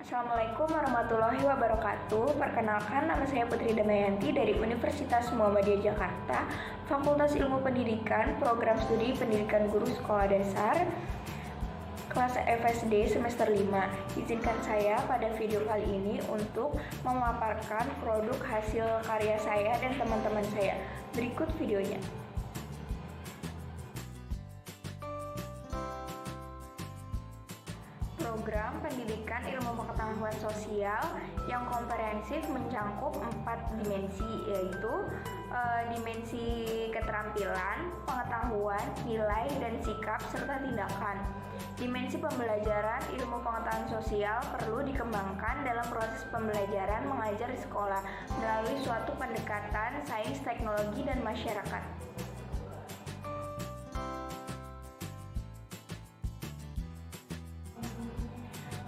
Assalamualaikum warahmatullahi wabarakatuh. Perkenalkan, nama saya Putri Damayanti dari Universitas Muhammadiyah Jakarta, Fakultas Ilmu Pendidikan, Program Studi Pendidikan Guru Sekolah Dasar, kelas FSD semester 5. Izinkan saya pada video kali ini untuk memaparkan produk hasil karya saya dan teman-teman saya. Berikut videonya. Program Pendidikan Ilmu Pengetahuan Sosial yang komprehensif mencakup 4 dimensi, yaitu dimensi keterampilan, pengetahuan, nilai, dan sikap, serta tindakan. Dimensi pembelajaran ilmu pengetahuan sosial perlu dikembangkan dalam proses pembelajaran mengajar di sekolah melalui suatu pendekatan sains, teknologi, dan masyarakat.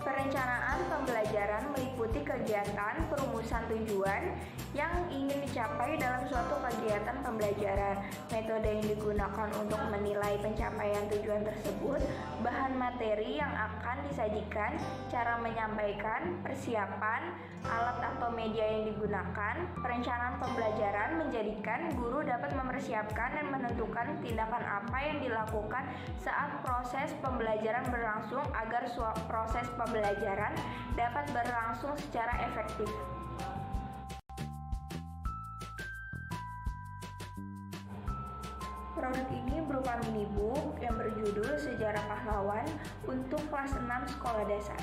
Perencanaan pembelajaran meliputi kegiatan perumusan tujuan yang ingin dicapai dalam suatu kegiatan pembelajaran, metode yang digunakan untuk menilai pencapaian tujuan tersebut, bahan materi yang akan disajikan, cara menyampaikan, persiapan, alat atau media yang digunakan. Perencanaan pembelajaran menjadikan guru dapat mempersiapkan dan menentukan tindakan apa yang dilakukan saat proses pembelajaran berlangsung agar proses pembelajaran dapat berlangsung secara efektif. Produk ini berupa minibook yang berjudul Sejarah Pahlawan untuk kelas 6 sekolah dasar.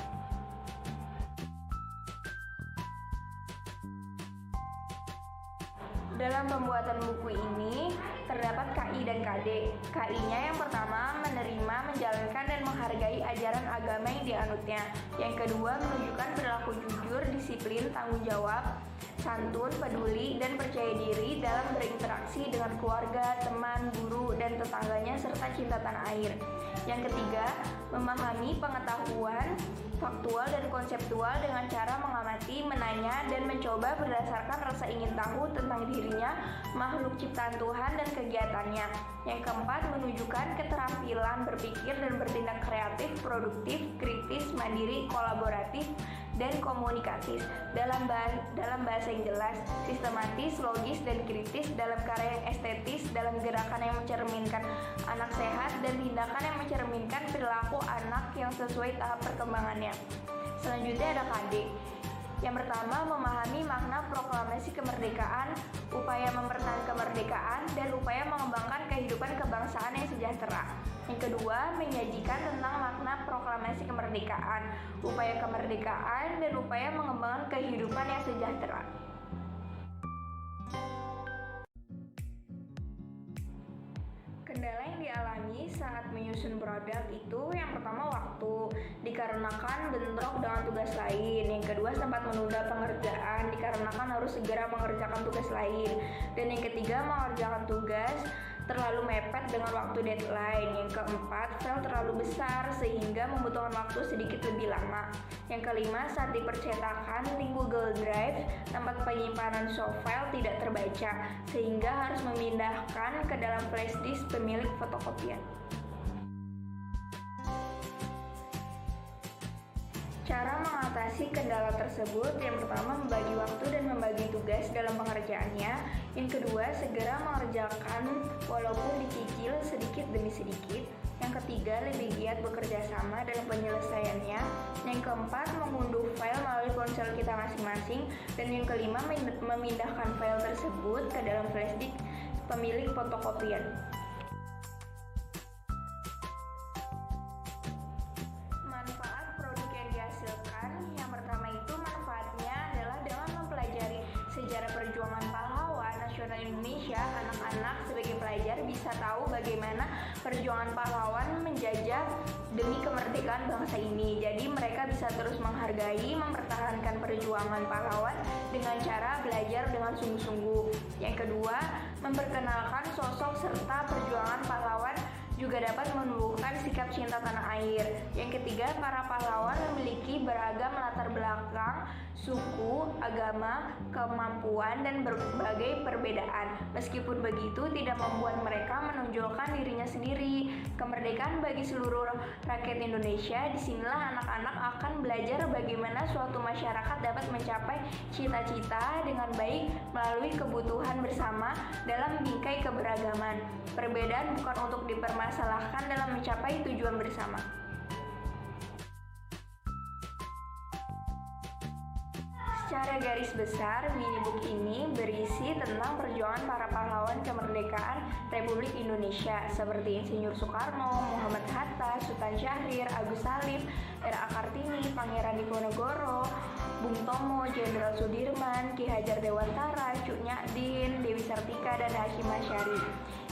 Dalam pembuatan buku ini terdapat KI dan KD. KI-nya yang pertama menerima, menjalankan, dan menghargai ajaran agama yang dianutnya. Yang kedua menunjukkan perilaku jujur, disiplin, tanggung jawab, santun, peduli, dan percaya diri dalam berinteraksi dengan keluarga, teman, guru, dan tetangganya, serta cinta tanah air. Yang ketiga, memahami pengetahuan faktual dan konseptual dengan cara mengamati, menanya, dan mencoba berdasarkan rasa ingin tahu tentang dirinya, makhluk ciptaan Tuhan, dan kegiatannya. Yang keempat, menunjukkan keterampilan berpikir dan bertindak kreatif, produktif, kritis, mandiri, kolaboratif, dan komunikatif dalam bahasa yang jelas, sistematis, logis, dan kritis, dalam karya yang estetis, dalam gerakan yang mencerminkan anak sehat, dan tindakan yang mencerminkan perilaku anak yang sesuai tahap perkembangannya. Selanjutnya ada KD. Yang pertama, memahami makna proklamasi kemerdekaan, upaya mempertahankan kemerdekaan, dan upaya mengembangkan kehidupan kebangsaan yang sejahtera. Yang kedua, menyajikan tentang makna proklamasi kemerdekaan, upaya kemerdekaan, dan upaya mengembangkan kehidupan yang sejahtera. Kendala yang dialami saat menyusun produk itu yang pertama waktu, dikarenakan bentrok dengan tugas lain. Yang kedua, sempat menunda pengerjaan dikarenakan harus segera mengerjakan tugas lain. Dan yang ketiga, mengerjakan tugas terlalu mepet dengan waktu deadline. Yang keempat, file terlalu besar sehingga membutuhkan waktu sedikit lebih lama. Yang kelima, saat dipercetakan, link Google Drive tempat penyimpanan soft file tidak terbaca sehingga harus memindahkan ke dalam flash disk pemilik fotokopian. Cara mengatasi kendala tersebut, yang pertama membagi waktu dan membagi tugas dalam pengerjaannya. Yang kedua, segera mengerjakan walaupun dicicil sedikit demi sedikit. Yang ketiga, lebih giat bekerja sama dalam penyelesaiannya. Yang keempat, mengunduh file melalui ponsel kita masing-masing. Dan yang kelima, memindahkan file tersebut ke dalam flash disk pemilik fotokopian. Manfaat produk yang dihasilkan, yang pertama itu manfaatnya adalah dengan mempelajari sejarah perjuangan pahlawan nasional Indonesia, anak-anak sebagai pelajar bisa tahu bagaimana perjuangan pahlawan menjajah demi kemerdekaan bangsa ini. Jadi mereka bisa terus menghargai, mempertahankan perjuangan pahlawan dengan cara belajar dengan sungguh-sungguh. Yang kedua, memperkenalkan sosok serta perjuangan pahlawan juga dapat menumbuhkan sikap cinta tanah air. Yang ketiga, para pahlawan memiliki beragam latar belakang, suku, agama, kemampuan, dan berbagai perbedaan. Meskipun begitu, tidak membuat mereka menonjolkan dirinya sendiri. Kemerdekaan bagi seluruh rakyat Indonesia. Disinilah anak-anak akan belajar bagaimana suatu masyarakat dapat mencapai cita-cita dengan baik melalui kebutuhan bersama dalam bingkai keberagaman. Perbedaan bukan untuk dipermasalahkan dalam mencapai tujuan bersama. Secara garis besar, minibook ini berisi tentang perjuangan para pahlawan kemerdekaan Republik Indonesia seperti Insinyur Soekarno, Muhammad Hatta, Sultan Syahrir, Agus Salim, R.A. Kartini, Pangeran Diponegoro, Bung Tomo, Jenderal Sudirman, Ki Hajar Dewantara, Cut Nyak-Dien, Dewi Sartika, dan Hasyim Asyari.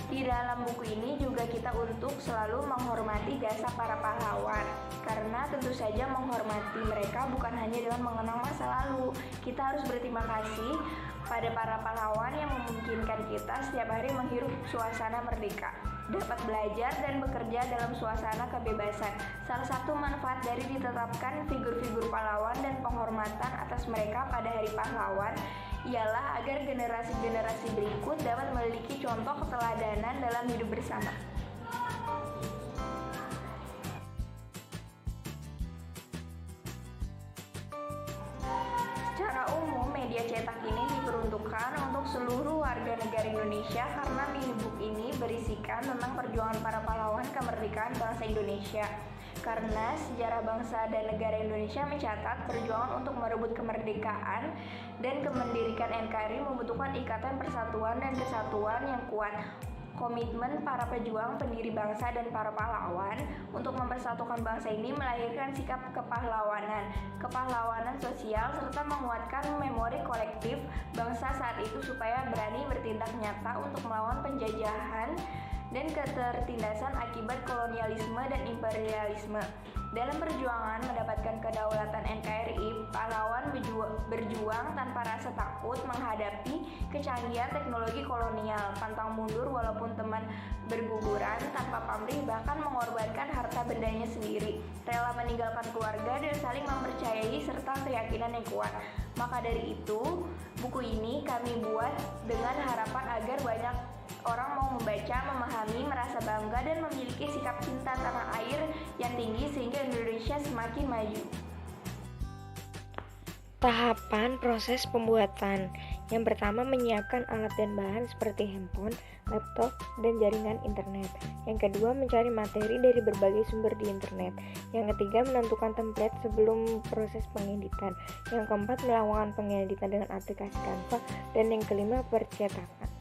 Di dalam buku ini juga kita untuk selalu menghormati jasa para pahlawan, karena tentu saja menghormati mereka bukan hanya dengan mengenang masa lalu. Kita harus berterima kasih pada para pahlawan yang memungkinkan kita setiap hari menghirup suasana merdeka, dapat belajar dan bekerja dalam suasana kebebasan. Salah satu manfaat dari ditetapkan figur-figur pahlawan dan penghormatan atas mereka pada Hari Pahlawan ialah agar generasi-generasi berikut dapat memiliki contoh keteladanan dalam hidup bersama. Secara umum, media cetak ini diperuntukkan untuk seluruh warga negara Indonesia karena minibook ini berisikan tentang perjuangan para pahlawan kemerdekaan bangsa Indonesia. Karena sejarah bangsa dan negara Indonesia mencatat perjuangan untuk merebut kemerdekaan dan kemendirikan NKRI membutuhkan ikatan persatuan dan kesatuan yang kuat. Komitmen para pejuang, pendiri bangsa, dan para pahlawan untuk mempersatukan bangsa ini melahirkan sikap kepahlawanan sosial, serta menguatkan memori kolektif bangsa saat itu supaya berani bertindak nyata untuk melawan penjajahan dan ketertindasan akibat kolonialisme dan imperialisme. Dalam perjuangan mendapatkan kedaulatan NKRI, pahlawan berjuang tanpa rasa takut menghadapi kecanggihan teknologi kolonial, pantang mundur walaupun teman berguguran tanpa pamrih, bahkan mengorbankan harta bendanya sendiri, rela meninggalkan keluarga dan saling mempercayai serta keyakinan yang kuat. Maka dari itu, buku ini kami buat dengan harapan agar banyak orang mau membaca, memahami, merasa bangga, dan memiliki sikap cinta tanah air yang tinggi sehingga Indonesia semakin maju. Tahapan proses pembuatan. Yang pertama, menyiapkan alat dan bahan seperti handphone, laptop, dan jaringan internet. Yang kedua, mencari materi dari berbagai sumber di internet. Yang ketiga, menentukan template sebelum proses pengeditan. Yang keempat, melakukan pengeditan dengan aplikasi Canva. Dan yang kelima, percetakan.